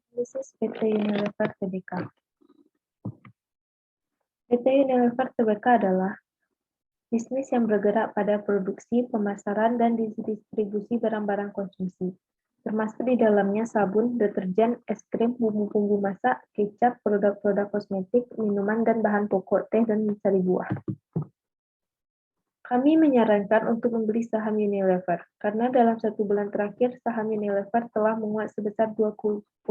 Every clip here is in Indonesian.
Analisis PT Unilever Tbk. PT Unilever Tbk adalah bisnis yang bergerak pada produksi, pemasaran, dan distribusi barang-barang konsumsi, termasuk di dalamnya sabun, deterjen, es krim, bumbu-bumbu masak, kecap, produk-produk kosmetik, minuman, dan bahan pokok teh dan sari buah. Kami menyarankan untuk membeli saham Unilever, karena dalam 1 bulan terakhir, saham Unilever telah menguat sebesar 20,17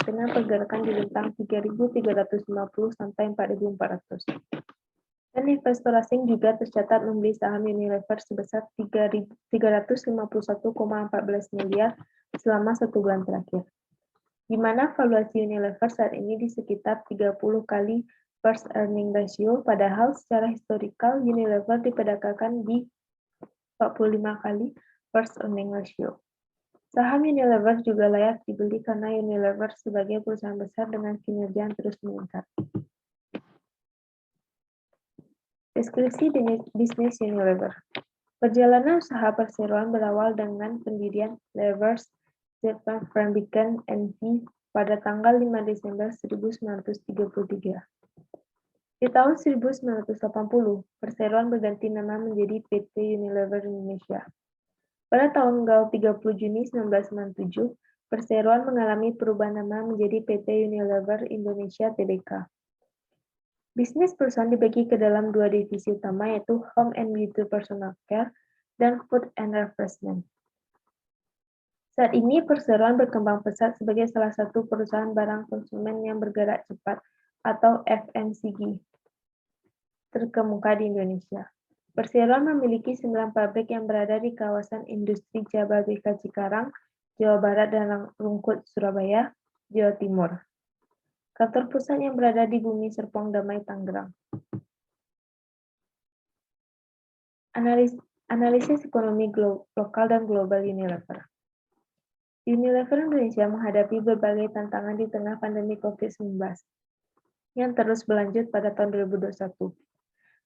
dengan pergerakan di rentang 3.350 sampai 4.400. Dan investor asing juga tercatat membeli saham Unilever sebesar 351,14 miliar selama 1 bulan terakhir, di mana valuasi Unilever saat ini di sekitar 30 kali first earning ratio, padahal secara historikal Unilever diperdagangkan di 45 kali first earning ratio. Saham Unilever juga layak dibeli karena Unilever sebagai perusahaan besar dengan kinerja yang terus meningkat. Deskripsi bisnis Unilever. Perjalanan usaha perseroan berawal dengan pendirian Levers Zeebrugge N.V. pada tanggal 5 Desember 1933. Di tahun 1980, perseroan berganti nama menjadi PT Unilever Indonesia. Pada tanggal 30 Juni 1997, perseroan mengalami perubahan nama menjadi PT Unilever Indonesia Tbk. Bisnis perusahaan dibagi ke dalam 2 divisi utama, yaitu Home and Beauty Personal Care dan Food and Refreshment. Saat ini, perseroan berkembang pesat sebagai salah satu perusahaan barang konsumen yang bergerak cepat atau FMCG terkemuka di Indonesia. Perseroan memiliki 9 pabrik yang berada di kawasan industri Jababeka Cikarang, Jawa Barat, dan Rungkut, Surabaya, Jawa Timur. Kantor pusat yang berada di Bumi Serpong Damai, Tangerang. Analisis ekonomi lokal dan global Unilever. Unilever Indonesia menghadapi berbagai tantangan di tengah pandemi COVID-19 yang terus berlanjut pada tahun 2021.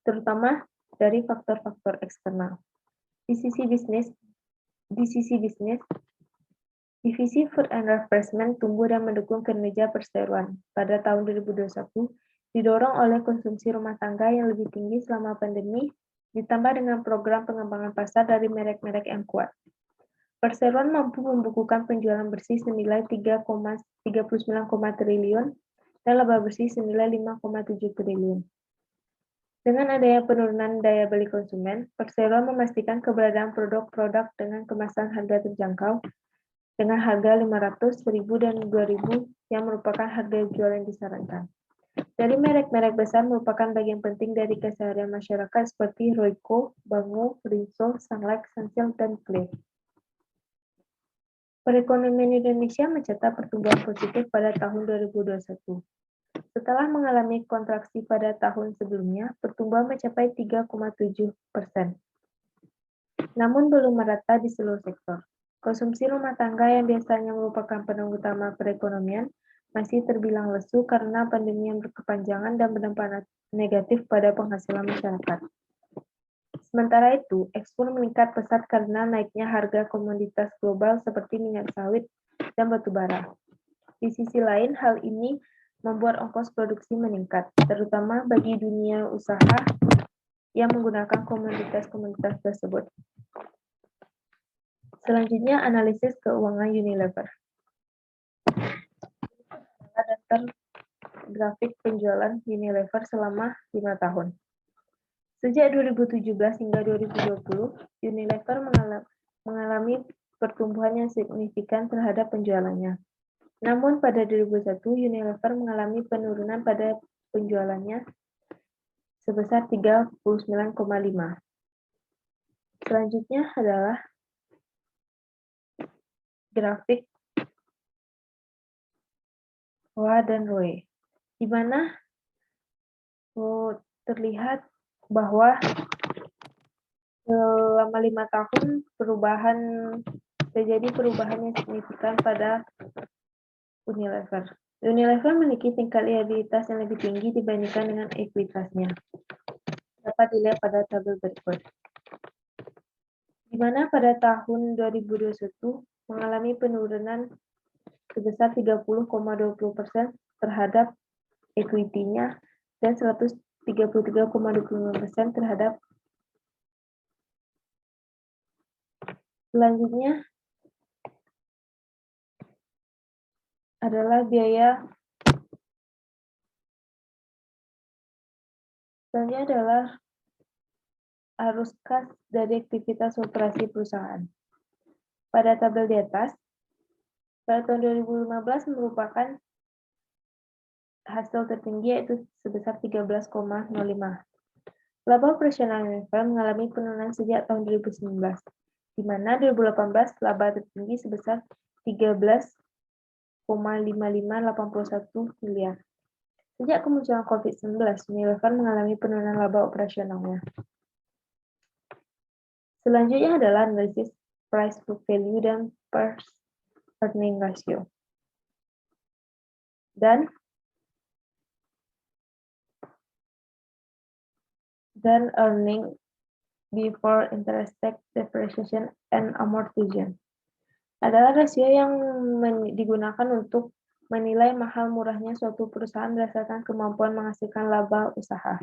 Terutama dari faktor-faktor eksternal. Di sisi bisnis, divisi Food and Refreshment tumbuh dan mendukung kinerja perseroan pada tahun 2021, didorong oleh konsumsi rumah tangga yang lebih tinggi selama pandemi, ditambah dengan program pengembangan pasar dari merek-merek yang kuat. Perseroan mampu membukukan penjualan bersih senilai 3,39 triliun dan laba bersih senilai 5,7 triliun. Dengan adanya penurunan daya beli konsumen, perseroan memastikan keberadaan produk-produk dengan kemasan harga terjangkau dengan harga 500, 1000, dan 2000 yang merupakan harga jual yang disarankan. Dari merek-merek besar merupakan bagian penting dari keseharian masyarakat seperti Royco, Bango, Rinso, Sunlight, Sunsilk, dan Clear. Perekonomian Indonesia mencatat pertumbuhan positif pada tahun 2021. Setelah mengalami kontraksi pada tahun sebelumnya, pertumbuhan mencapai 3,7%. Namun belum merata di seluruh sektor. Konsumsi rumah tangga yang biasanya merupakan penopang utama perekonomian masih terbilang lesu karena pandemi yang berkepanjangan dan berdampak negatif pada penghasilan masyarakat. Sementara itu, ekspor meningkat pesat karena naiknya harga komoditas global seperti minyak sawit dan batu bara. Di sisi lain, hal ini membuat ongkos produksi meningkat, terutama bagi dunia usaha yang menggunakan komoditas-komoditas tersebut. Selanjutnya, analisis keuangan Unilever. Daftar grafik penjualan Unilever selama 5 tahun. Sejak 2017 hingga 2020, Unilever mengalami pertumbuhan yang signifikan terhadap penjualannya. Namun pada 2021, Unilever mengalami penurunan pada penjualannya sebesar 39,5. Selanjutnya adalah grafik ROA dan ROE, di mana terlihat bahwa selama 5 tahun terjadi perubahan yang signifikan pada Unilever. Unilever memiliki tingkat liabilitas yang lebih tinggi dibandingkan dengan ekuitasnya. Dapat dilihat pada tabel berikut. Di mana pada tahun 2021 mengalami penurunan sebesar 30,20% terhadap equity-nya dan 133,25% terhadap. Selanjutnya adalah arus kas dari aktivitas operasi perusahaan. Pada tabel di atas, pada tahun 2015 merupakan hasil tertinggi yaitu sebesar 13,05. Laba operasional Unilever mengalami penurunan sejak tahun 2019, di mana 2018 laba tertinggi sebesar 13,5581 miliar. Sejak kemunculan COVID-19, Unilever mengalami penurunan laba operasionalnya. Selanjutnya adalah analisis price book value dan price earning ratio. Dan earning before interest, tax, depreciation, and amortization adalah rasio yang digunakan untuk menilai mahal murahnya suatu perusahaan berdasarkan kemampuan menghasilkan laba usaha.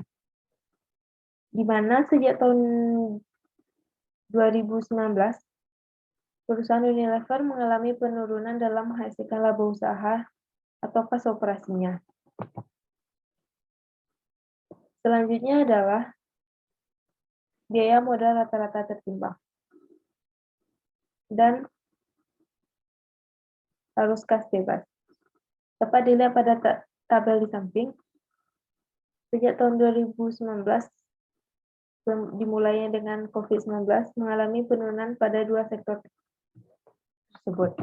Di mana sejak tahun 2019, perusahaan Unilever mengalami penurunan dalam menghasilkan laba usaha atau kas operasinya. Selanjutnya adalah biaya modal rata-rata tertimbang dan arus kas bebas. Dapat dilihat pada tabel di samping, sejak tahun 2019, dimulainya dengan COVID-19, mengalami penurunan pada dua sektor tersebut.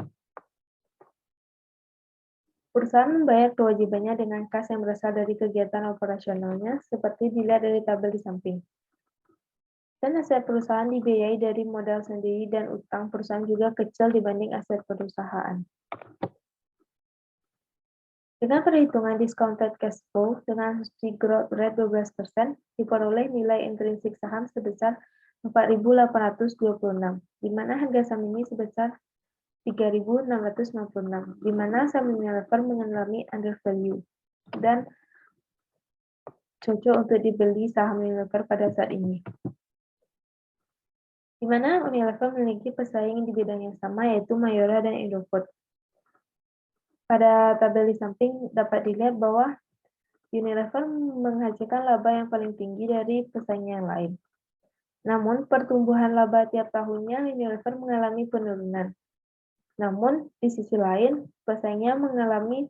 Perusahaan membayar kewajibannya dengan kas yang berasal dari kegiatan operasionalnya, seperti dilihat dari tabel di samping. Dan aset perusahaan dibiayai dari modal sendiri dan utang perusahaan juga kecil dibanding aset perusahaan. Dengan perhitungan discounted cash flow dengan asumsi growth rate 12%, diperoleh nilai intrinsik saham sebesar 4.826, di mana harga saham ini sebesar 3.696, di mana saham Unilever mengalami undervalue dan cocok untuk dibeli saham Unilever pada saat ini. Di mana Unilever memiliki pesaing di bidang yang sama, yaitu Mayora dan Indofood. Pada tabel di samping dapat dilihat bahwa Unilever menghasilkan laba yang paling tinggi dari pesaingnya yang lain. Namun, pertumbuhan laba tiap tahunnya Unilever mengalami penurunan. Namun, di sisi lain, pesaingnya mengalami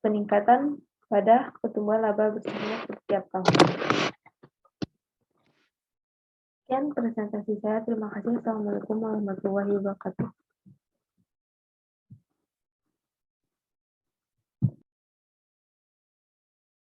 peningkatan pada pertumbuhan laba bersihnya setiap tahun. Sekian presentasi saya. Terima kasih. Assalamualaikum warahmatullahi wabarakatuh.